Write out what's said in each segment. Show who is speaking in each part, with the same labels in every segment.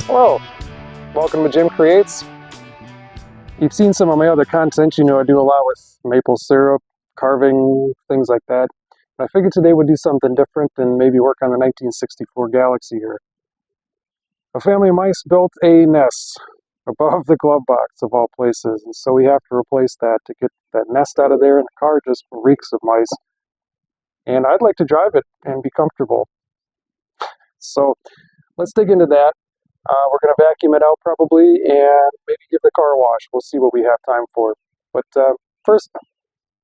Speaker 1: Hello, welcome to Jim Creates. You've seen some of my other content. You know I do a lot with maple syrup, carving, things like that. But I figured today we'd do something different and maybe work on the 1964 Galaxie here. A family of mice built a nest above the glove box of all places, and so we have to replace that to get that nest out of there, and the car just reeks of mice. And I'd like to drive it and be comfortable. So let's dig into that. We're going to vacuum it out probably and maybe give the car a wash. We'll see what we have time for. But first,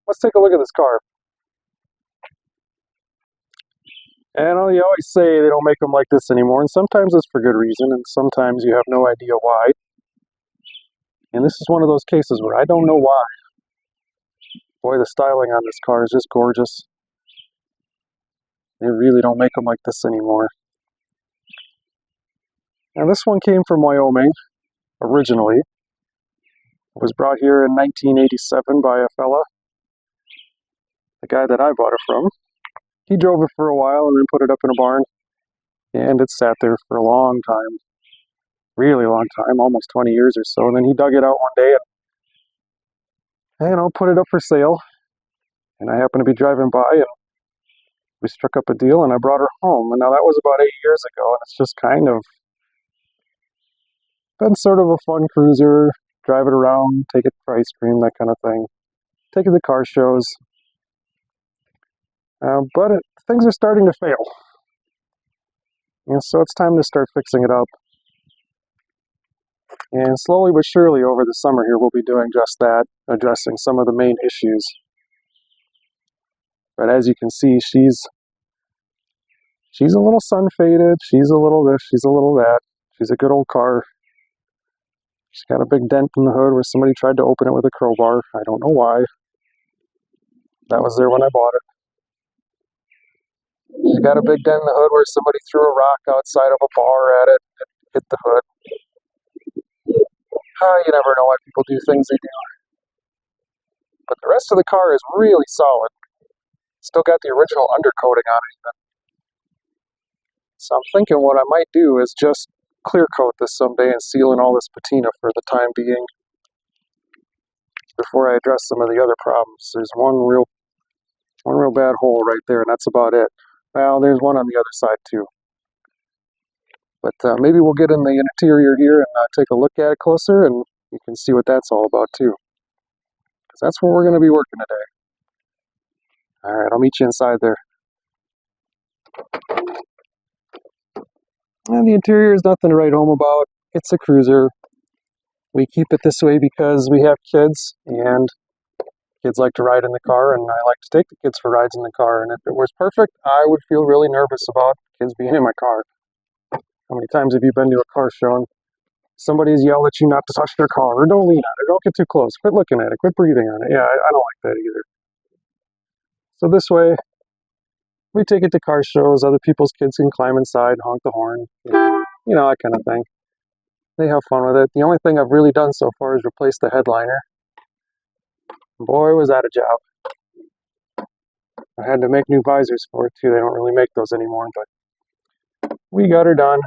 Speaker 1: let's take a look at this car. And you always say they don't make them like this anymore, and sometimes it's for good reason, and sometimes you have no idea why. And this is one of those cases where I don't know why. Boy, the styling on this car is just gorgeous. They really don't make them like this anymore. Now this one came from Wyoming, originally. It was brought here in 1987 by a fella, the guy that I bought it from. He drove it for a while and then put it up in a barn, and it sat there for a long time, really long time, almost 20 years or so. And then he dug it out one day and put it up for sale. And I happened to be driving by, and we struck up a deal, and I brought her home. And now that was about 8 years ago, and it's just kind of been sort of a fun cruiser. Drive it around, take it for ice cream, that kind of thing. Take it to car shows. But things are starting to fail. And so it's time to start fixing it up. And slowly but surely over the summer here, we'll be doing just that, addressing some of the main issues. But as you can see, she's a little sun-faded, she's a little this, she's a little that. She's a good old car. She's got a big dent in the hood where somebody tried to open it with a crowbar. I don't know why. That was there when I bought it. She's got a big dent in the hood where somebody threw a rock outside of a bar at it and hit the hood. You never know why people do things they do. But the rest of the car is really solid. Still got the original undercoating on it even. So I'm thinking what I might do is just clear coat this someday and seal in all this patina for the time being before I address some of the other problems. There's one real bad hole right there, and that's about it. Well, there's one on the other side too. But maybe we'll get in the interior here and take a look at it closer, and you can see what that's all about too. Because that's where we're going to be working today. All right, I'll meet you inside there. And the interior is nothing to write home about. It's a cruiser. We keep it this way because we have kids, and kids like to ride in the car, and I like to take the kids for rides in the car. And if it was perfect, I would feel really nervous about kids being in my car. How many times have you been to a car show and somebody's yelled at you not to touch their car, or don't lean on it, don't get too close, quit looking at it, quit breathing on it? Yeah, I don't like that either. So this way, we take it to car shows, other people's kids can climb inside, honk the horn, that kind of thing. They have fun with it. The only thing I've really done so far is replace the headliner. Boy, was that a job. I had to make new visors for it too. They don't really make those anymore, but we got her done.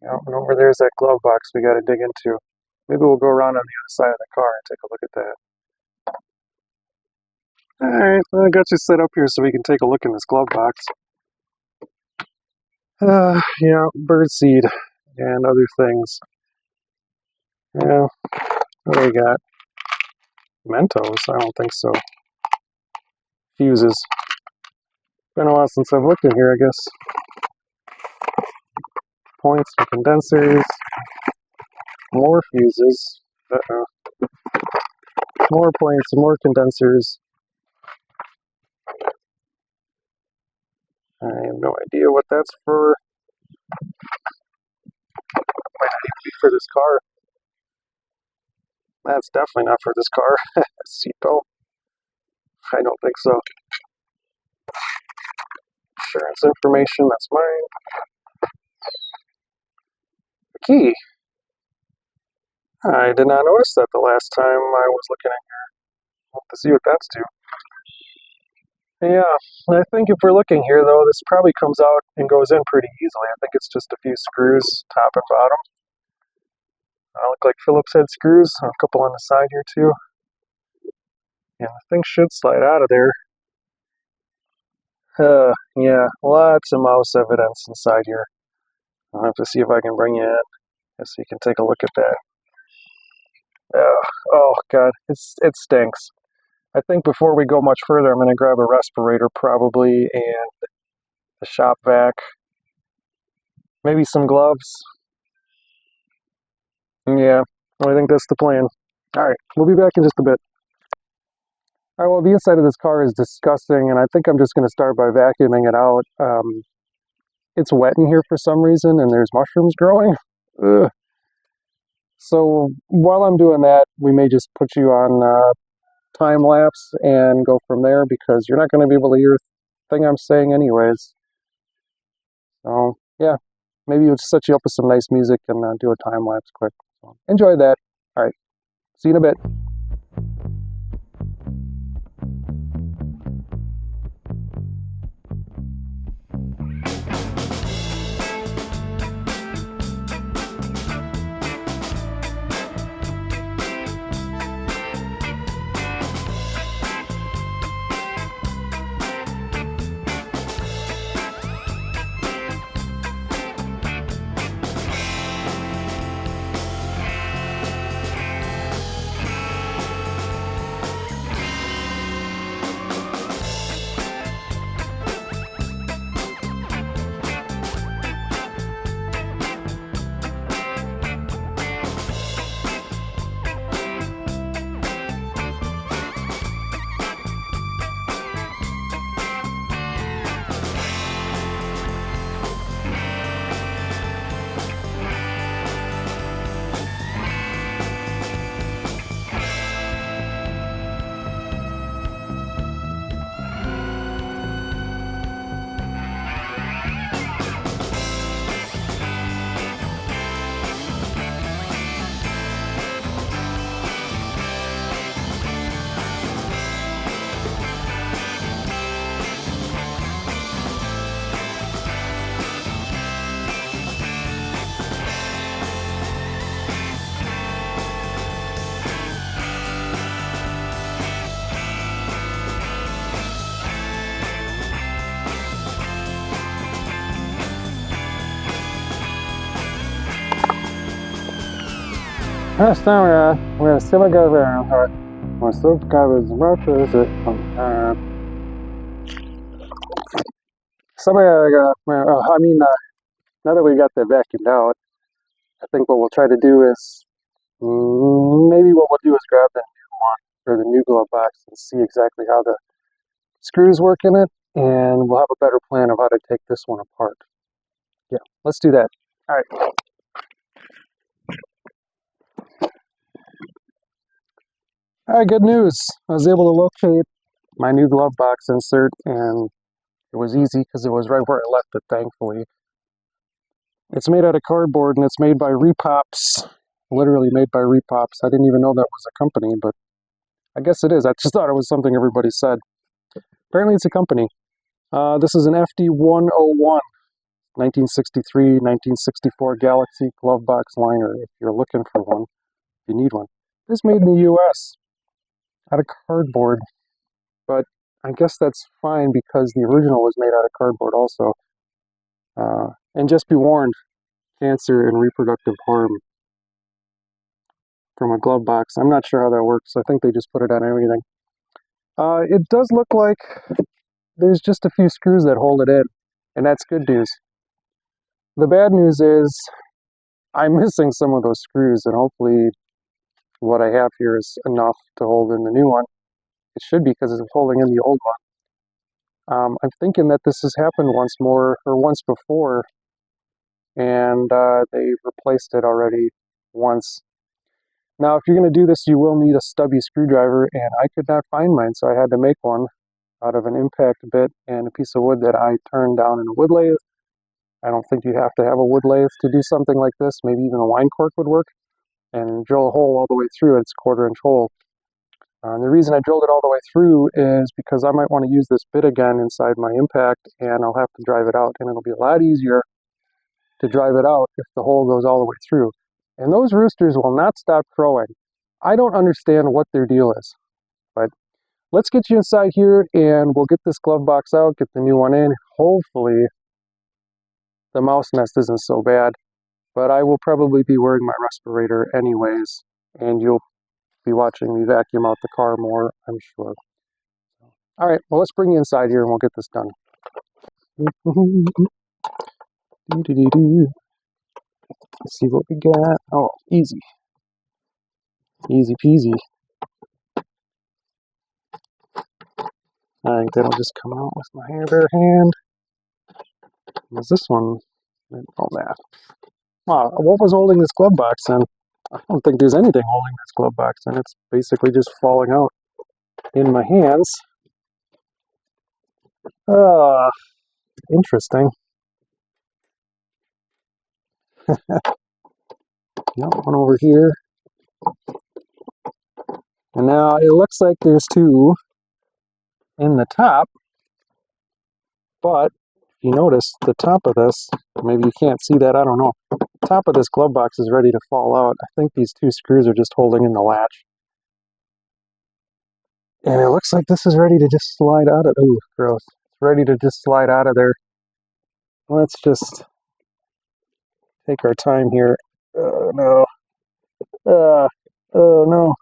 Speaker 1: And over there's that glove box we got to dig into. Maybe we'll go around on the other side of the car and take a look at that. Alright, well, I got you set up here so we can take a look in this glove box. Birdseed and other things. Yeah, what do we got? Mentos? I don't think so. Fuses. Been a while since I've looked in here, I guess. Points for condensers. More fuses. More points, more condensers. I have no idea what that's for. Might not even be for this car. That's definitely not for this car. Seatbelt. I don't think so. Insurance information, that's mine. Key. I did not notice that the last time I was looking in here. I'll have to see what that's to. Yeah, I think if we're looking here, though, this probably comes out and goes in pretty easily. I think it's just a few screws, top and bottom. Look like Phillips head screws, a couple on the side here, too. And the thing should slide out of there. Yeah, lots of mouse evidence inside here. I'll have to see if I can bring you in so you can take a look at that. Oh, God, it stinks. I think before we go much further, I'm going to grab a respirator probably and a shop vac, maybe some gloves. Yeah, I think that's the plan. All right, we'll be back in just a bit. All right, well, the inside of this car is disgusting, and I think I'm just going to start by vacuuming it out. It's wet in here for some reason, and there's mushrooms growing. Ugh. So while I'm doing that, we may just put you on time lapse and go from there because you're not going to be able to hear a thing I'm saying anyways. So yeah, maybe we'll just set you up with some nice music and do a time lapse quick. So enjoy that. All right, see you in a bit. Last time we're still go around. My subscribers about to visit. Somebody, now that we got that vacuumed out, I think what we'll try to do is maybe what we'll do is grab the new one or the new glove box and see exactly how the screws work in it, and we'll have a better plan of how to take this one apart. Yeah, let's do that. All right. All right, good news. I was able to locate my new glove box insert, and it was easy because it was right where I left it, thankfully. It's made out of cardboard, and it's made by Repops. Literally made by Repops. I didn't even know that was a company, but I guess it is. I just thought it was something everybody said. Apparently it's a company. This is an FD101, 1963-1964 Galaxie glove box liner, if you're looking for one, if you need one. It's made in the US, out of cardboard, but I guess that's fine because the original was made out of cardboard also. And just be warned, cancer and reproductive harm from a glove box. I'm not sure how that works. I think they just put it on everything. It does look like there's just a few screws that hold it in, and that's good news. The bad news is I'm missing some of those screws, and hopefully what I have here is enough to hold in the new one. It should be because it's holding in the old one. I'm thinking that this has happened once before, and they replaced it already once. Now, if you're going to do this, you will need a stubby screwdriver, and I could not find mine, so I had to make one out of an impact bit and a piece of wood that I turned down in a wood lathe. I don't think you have to have a wood lathe to do something like this. Maybe even a wine cork would work, and drill a hole all the way through. It's a 1/4 inch hole. And the reason I drilled it all the way through is because I might want to use this bit again inside my impact, and I'll have to drive it out, and it'll be a lot easier to drive it out if the hole goes all the way through. And those roosters will not stop crowing. I don't understand what their deal is, but let's get you inside here and we'll get this glove box out, get the new one in. Hopefully the mouse nest isn't so bad, but I will probably be wearing my respirator anyways, and you'll be watching me vacuum out the car more, I'm sure. All right, well, let's bring you inside here and we'll get this done. Let's see what we got. Oh, easy. Easy peasy. I think that'll just come out with my bare hand. What's this one? Oh, that. Wow, what was holding this glove box then? I don't think there's anything holding this glove box, and it's basically just falling out in my hands. Interesting. Yep, one over here. And now it looks like there's two in the top, but if you notice the top of this, maybe you can't see that, I don't know. The top of this glove box is ready to fall out. I think these two screws are just holding in the latch. And it looks like this is ready to just slide out of, ooh, gross. It's ready to just slide out of there. Let's just take our time here. Oh, no. Oh, no.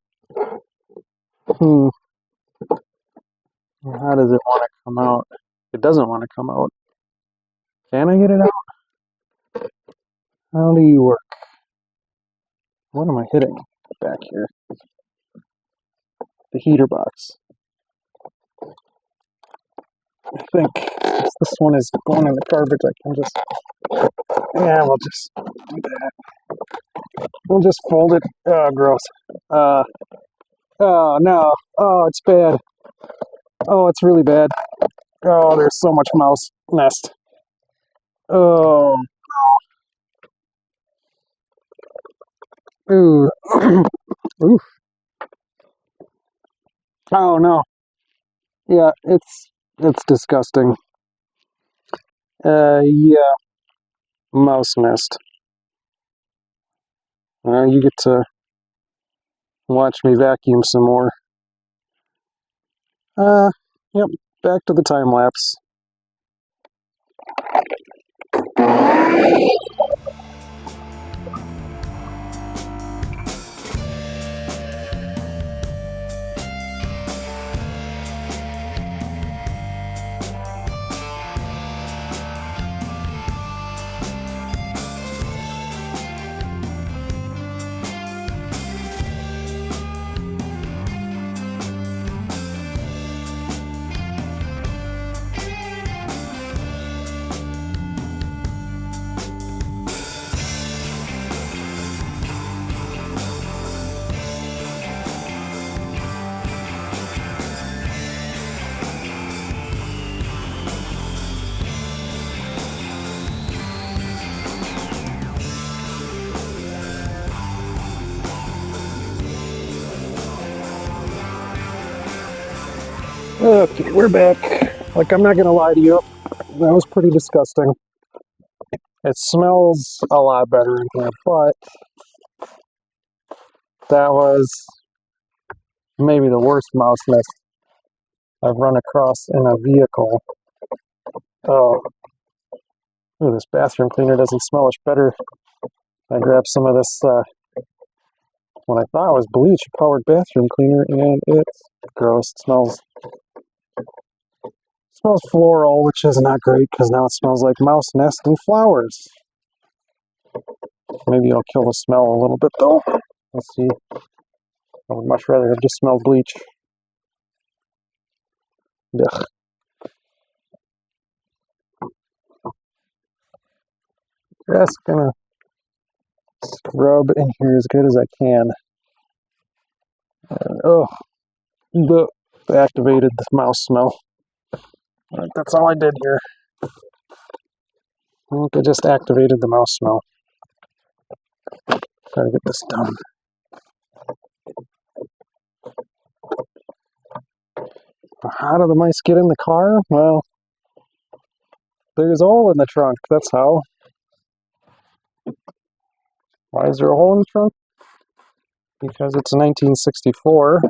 Speaker 1: How does it want to come out? It doesn't want to come out. Can I get it out? How do you work? What am I hitting back here? The heater box. I think this one is going in the garbage. I can just, yeah, we'll just do that. We'll just fold it. Oh, gross. Oh, no. Oh, it's bad. Oh, it's really bad. Oh, there's so much mouse nest. Oh. Ooh. Oof. Oh, no. Yeah, it's disgusting. Yeah. Mouse nest. You get to watch me vacuum some more. Yep, back to the time lapse. Okay, we're back. Like, I'm not gonna lie to you, that was pretty disgusting. It smells a lot better in here, but that was maybe the worst mouse nest I've run across in a vehicle. Oh, ooh, this bathroom cleaner doesn't smell much better. I grabbed some of this, what I thought was bleach-powered bathroom cleaner, and it's gross. It smells floral, which is not great, because now it smells like mouse nest and flowers. Maybe it'll kill the smell a little bit, though. Let's see. I would much rather have just smelled bleach. Ugh. Just gonna scrub in here as good as I can. And, oh, activated the mouse smell. Right, that's all I did here. I think I just activated the mouse smell. Gotta get this done. How do the mice get in the car? Well, there's a hole in the trunk, that's how. Why is there a hole in the trunk? Because it's a 1964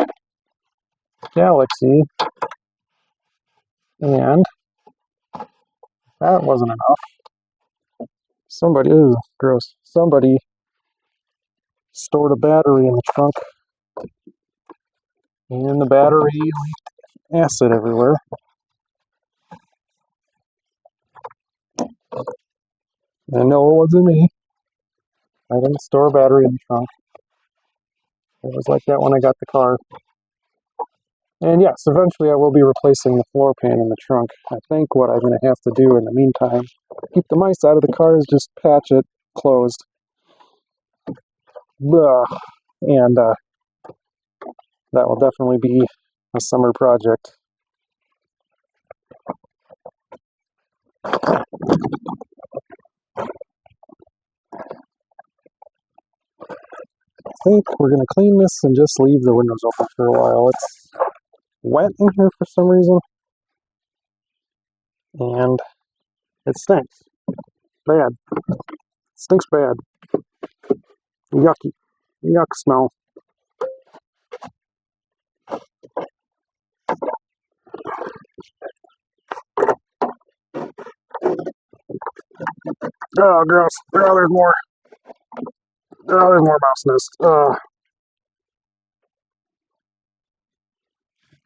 Speaker 1: Galaxie, and that wasn't enough. Somebody, ooh, gross. Somebody stored a battery in the trunk, and the battery leaked acid everywhere. And no, it wasn't me. I didn't store a battery in the trunk. It was like that when I got the car. And yes, eventually I will be replacing the floor pan in the trunk. I think what I'm going to have to do in the meantime to keep the mice out of the car is just patch it closed. Ugh. And that will definitely be a summer project. I think we're going to clean this and just leave the windows open for a while. It's wet in here for some reason, and it stinks. Bad. It stinks bad. Yucky. Yuck smell. Oh, gross. Oh, there's more. Oh, there's more mouse nests.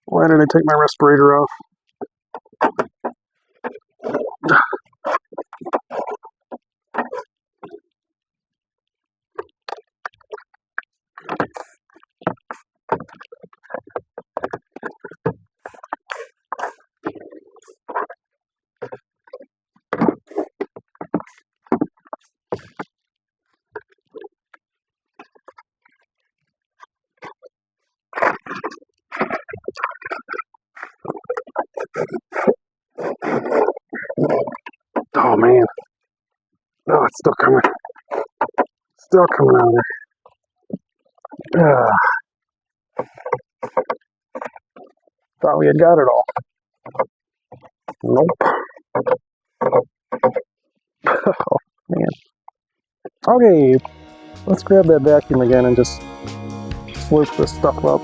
Speaker 1: Why did I take my respirator off? Oh, man. Oh, it's still coming. Still coming out of there. Thought we had got it all. Nope. Oh, man. Okay, let's grab that vacuum again and just slurp this stuff up.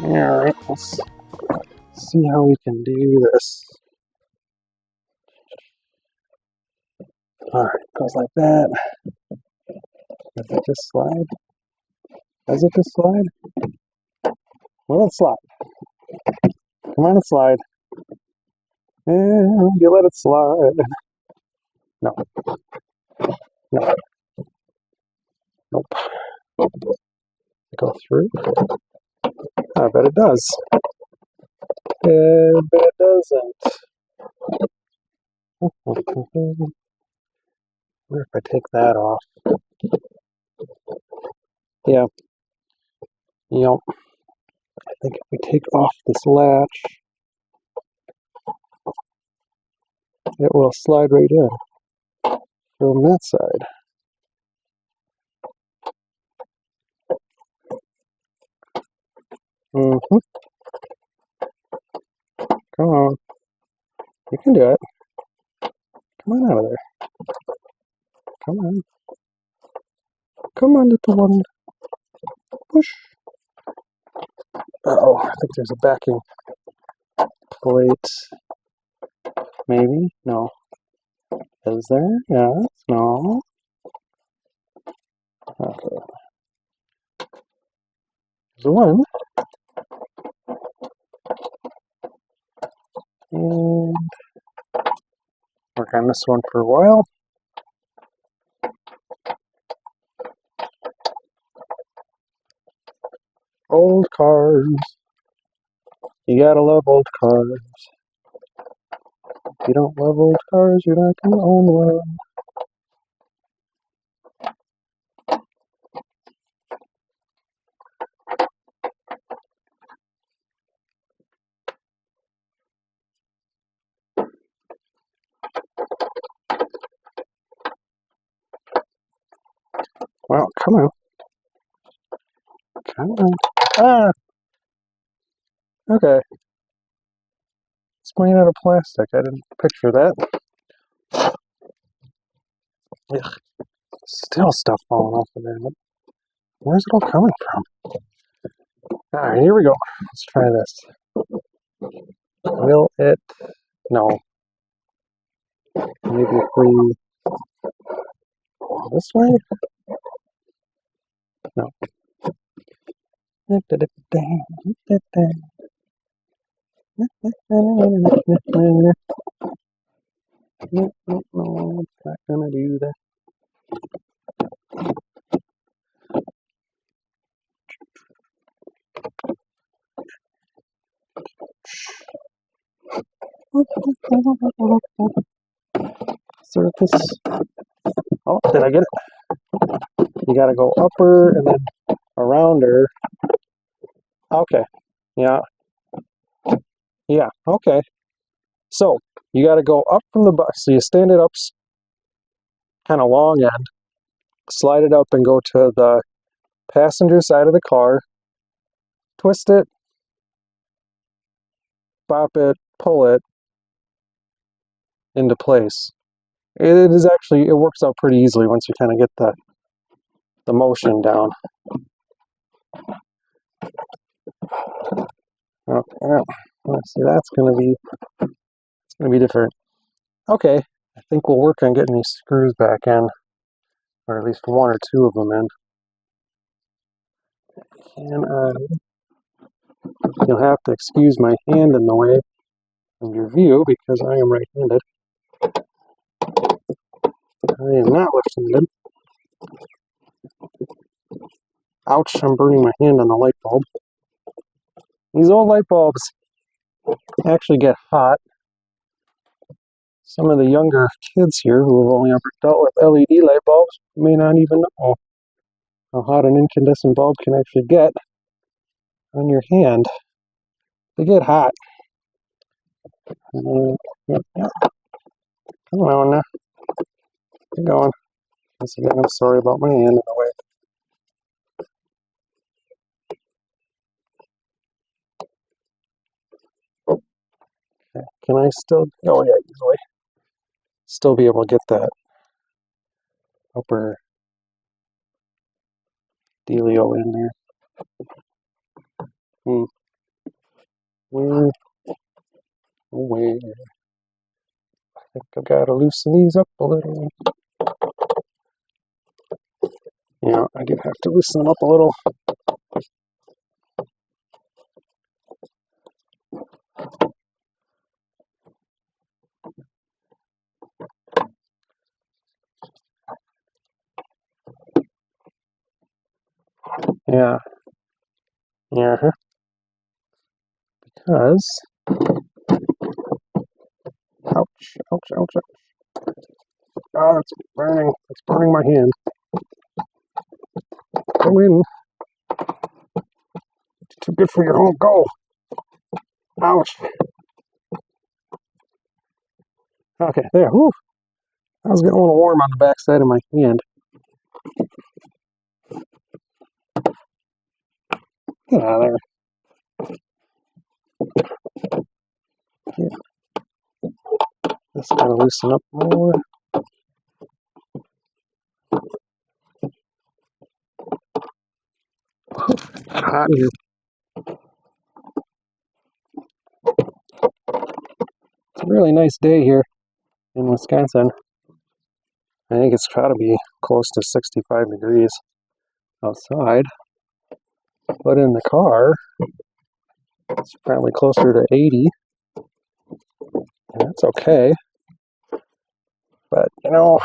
Speaker 1: Alright, let's see how we can do this. Alright, goes like that. Does it just slide? Does it just slide? Will it slide? Come on, it slide. And you let it slide. No. No. Nope. Go through. I bet it does. I bet it doesn't. What if I take that off? Yeah. Yep. I think if we take off this latch, it will slide right in from that side. Mm-hmm. Come on. You can do it. Come on out of there. Come on. Come on, little one. Push. Uh-oh, I think there's a backing plate. Maybe? No. Is there? Yes. No. Okay. There's one. And work on this one for a while. cars. You gotta love old cars. If you don't love old cars, you're not gonna own one. Well, come on. Come on. Ah! Okay. It's made out of plastic. I didn't picture that. Ugh. Still stuff falling off of there. Where's it all coming from? Alright, here we go. Let's try this. Will it? No. Maybe if we... This way? No. No, it's not gonna do that. Surface. Oh, did I get it? You gotta go upper and then around her. Okay. Yeah. Yeah. Okay. So you gotta go up from the box. So you stand it up kind of long end, slide it up and go to the passenger side of the car, twist it, pop it, pull it into place. It is actually, it works out pretty easily once you kind of get the motion down. Oh, let's see, that's gonna be different. Okay, I think we'll work on getting these screws back in, or at least one or two of them in. And you'll have to excuse my hand in the way of your view because I am right-handed. I am not left-handed. Ouch, I'm burning my hand on the light bulb. These old light bulbs actually get hot. Some of the younger kids here who have only ever dealt with LED light bulbs may not even know how hot an incandescent bulb can actually get on your hand. They get hot. Yep. Come on now. Keep going. Once again, I'm sorry about my hand in the way. Oh, okay. Can I still? Oh yeah, easily. Still be able to get that upper dealio in there. Where? Where? I think I've got to loosen these up a little. Yeah, I do have to loosen them up a little. Yeah. Yeah. Because. Ouch, ouch, ouch, ouch. Oh, it's burning. It's burning my hand. Go in. It's too good for your home. Go. Ouch. Okay, there. Whew. I was getting a little warm on the back side of my hand. Get out of there. Yeah. Just gotta loosen up more. Hot in here. It's a really nice day here in Wisconsin. I think it's got to be close to 65 degrees outside. But in the car, it's probably closer to 80. And that's okay. But, you know,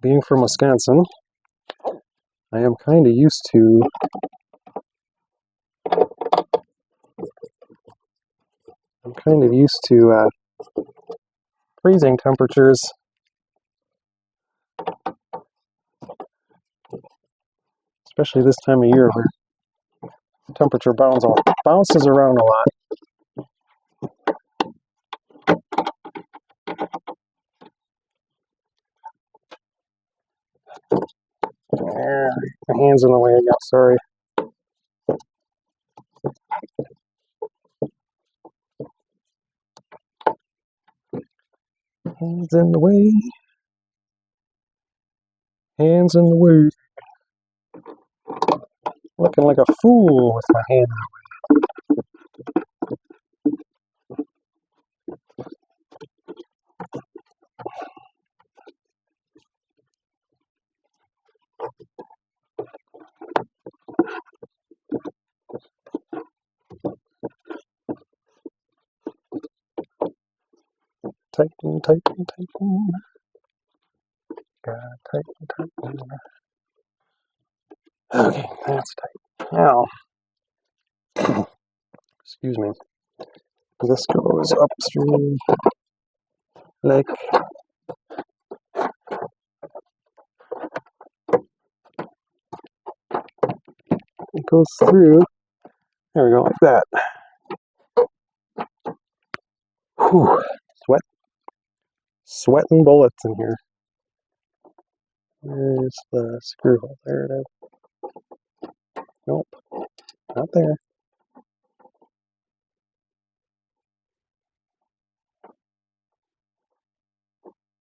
Speaker 1: being from Wisconsin, I am kind of used to I'm kind of used to freezing temperatures. Especially this time of year where the temperature bounces around a lot. My hand's in the way again, sorry. Hands in the way. Hands in the way. Looking like a fool with my hand. Tighten, tighten, tighten. Gotta tighten, tighten. Okay, that's tight. Now, excuse me. This goes up through like it goes through. There we go, like that. Whew, sweating bullets in here. Where's the screw hole? There it is. Nope, not there.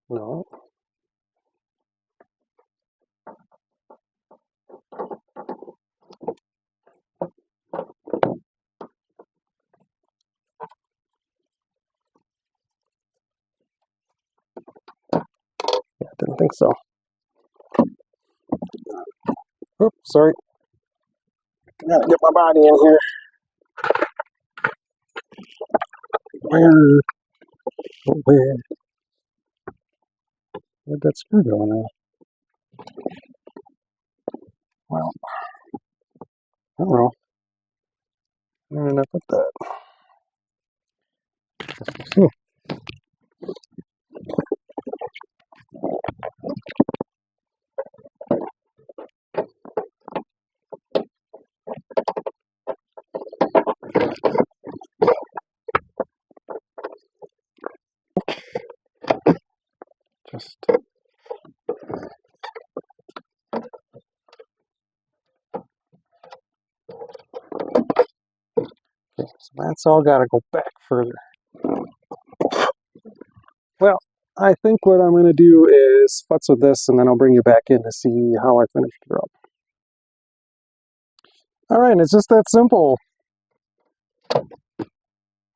Speaker 1: No. Yeah, didn't think so. Oops, sorry. Gotta get my body in here. Where'd that screw go now? Well, I don't know. I don't know enough with that. Just okay, so that's all got to go back further. Well, I think what I'm going to do is futz with this, and then I'll bring you back in to see how I finished it up. All right, it's just that simple.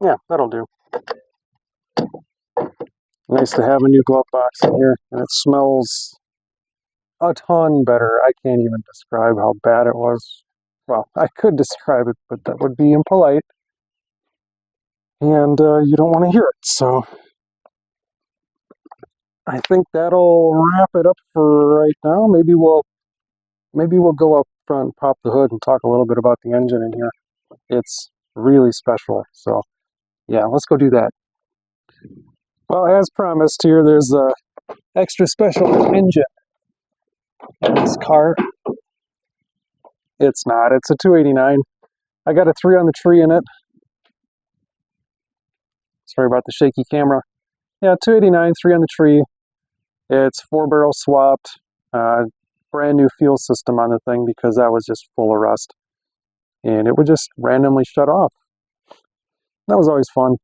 Speaker 1: Yeah, that'll do. Nice to have a new glove box in here, and it smells a ton better. I can't even describe how bad it was. Well, I could describe it, but that would be impolite, and you don't want to hear it. So I think that'll wrap it up for right now. Maybe we'll go up front, pop the hood, and talk a little bit about the engine in here. It's really special. So yeah, let's go do that. Well, as promised here, there's a extra special engine in this car. It's not. It's a 289. I got a 3 on the tree in it. Sorry about the shaky camera. Yeah, 289, 3 on the tree. It's 4-barrel swapped. Brand new fuel system on the thing because that was just full of rust. And it would just randomly shut off. That was always fun.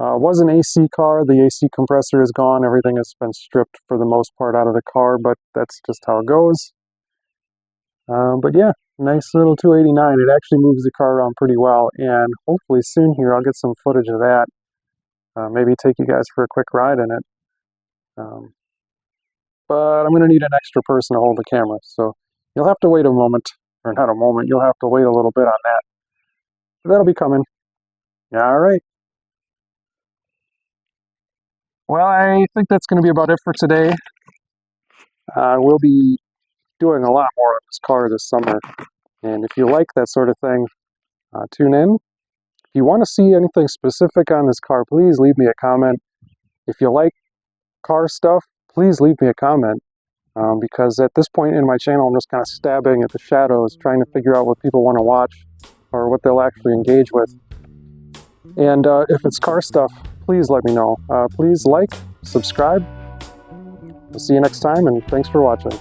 Speaker 1: Was an AC car. The AC compressor is gone. Everything has been stripped for the most part out of the car, but that's just how it goes. But yeah, nice little 289. It actually moves the car around pretty well, and hopefully soon here I'll get some footage of that. Maybe take you guys for a quick ride in it. But I'm going to need an extra person to hold the camera, so you'll have to wait a moment, or not a moment, you'll have to wait a little bit on that. But that'll be coming. All right. Well, I think that's going to be about it for today. We'll be doing a lot more of this car this summer, and if you like that sort of thing, tune in. If you want to see anything specific on this car, please leave me a comment. If you like car stuff, please leave me a comment. Because at this point in my channel, I'm just kind of stabbing at the shadows, trying to figure out what people want to watch or what they'll actually engage with. And if it's car stuff, please let me know. Please like, subscribe. We'll see you next time, and thanks for watching.